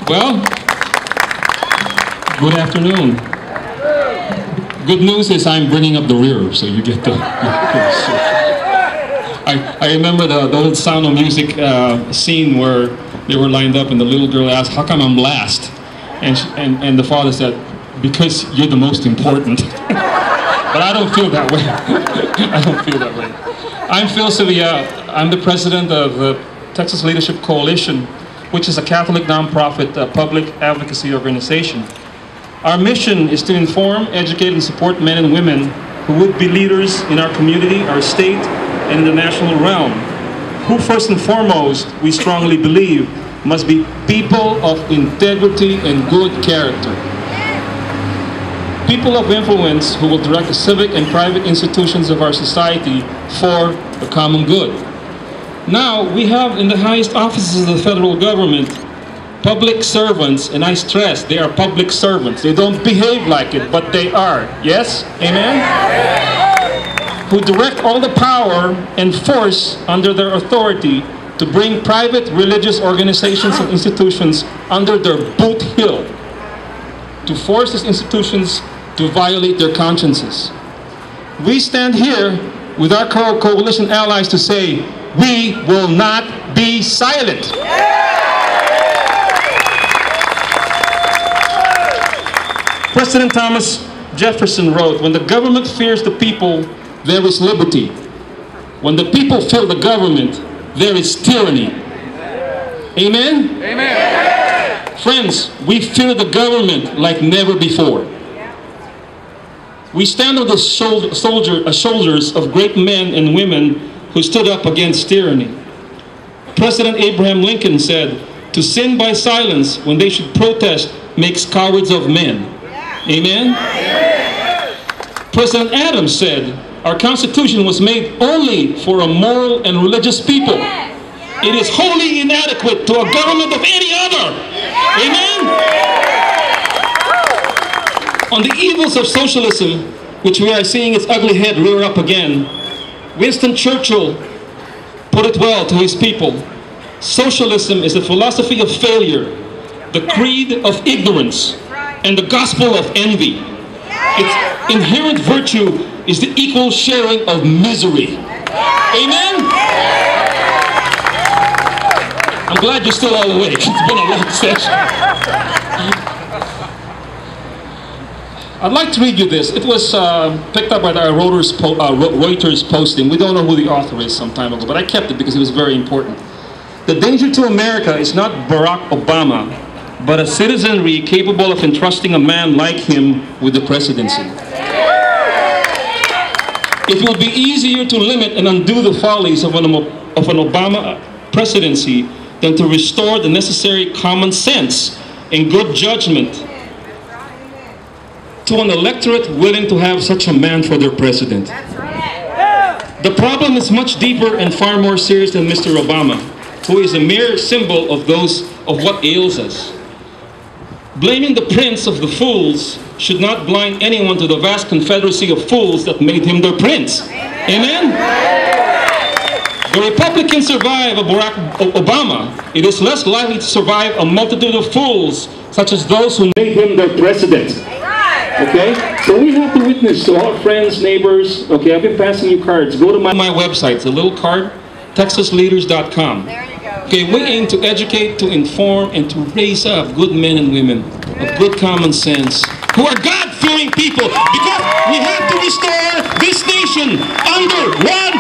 Well, good afternoon. Good news is I'm bringing up the rear, so you get the... I remember the old Sound of Music scene where they were lined up and the little girl asked, how come I'm last? And the father said, because you're the most important. But I don't feel that way. I don't feel that way. I'm Phil Sevilla. I'm the president of the Texas Leadership Coalition, which is a Catholic nonprofit public advocacy organization. Our mission is to inform, educate, and support men and women who would be leaders in our community, our state, and in the national realm, who first and foremost, we strongly believe, must be people of integrity and good character. People of influence who will direct the civic and private institutions of our society for the common good. Now, we have in the highest offices of the federal government public servants, and I stress, they are public servants. They don't behave like it, but they are. Yes? Amen? Who direct all the power and force under their authority to bring private religious organizations and institutions under their boot heel, to force these institutions to violate their consciences. We stand here with our coalition allies to say, we will not be silent. President Thomas Jefferson wrote, when the government fears the people, there is liberty. When the people fear the government, there is tyranny. Amen? Amen. Friends, we fear the government like never before. We stand on the shoulders of great men and women who stood up against tyranny. President Abraham Lincoln said, to sin by silence when they should protest makes cowards of men. Amen? President Adams said, our Constitution was made only for a moral and religious people. It is wholly inadequate to a government of any other. Amen? On the evils of socialism, which we are seeing its ugly head rear up again, Winston Churchill put it well to his people. Socialism is a philosophy of failure, the creed of ignorance, and the gospel of envy. Its inherent virtue is the equal sharing of misery. Amen? I'm glad you're still all awake. It's been a long session. I'd like to read you this. It was picked up by our Reuters posting. We don't know who the author is some time ago, but I kept it because it was very important. The danger to America is not Barack Obama, but a citizenry capable of entrusting a man like him with the presidency. It will be easier to limit and undo the follies of an Obama presidency than to restore the necessary common sense and good judgment to an electorate willing to have such a man for their president. The problem is much deeper and far more serious than Mr. Obama, who is a mere symbol of what ails us. Blaming the prince of the fools should not blind anyone to the vast confederacy of fools that made him their prince. Amen? The Republicans survive a Barack Obama. It is less likely to survive a multitude of fools, such as those who made him their president. Okay? So we have to witness to our friends, neighbors. Okay, I've been passing you cards. Go to my website. It's a little card, texasleaders.com. Okay, we aim to educate, to inform, and to raise up good men and women of good common sense who are God-fearing people, because we have to restore this nation under one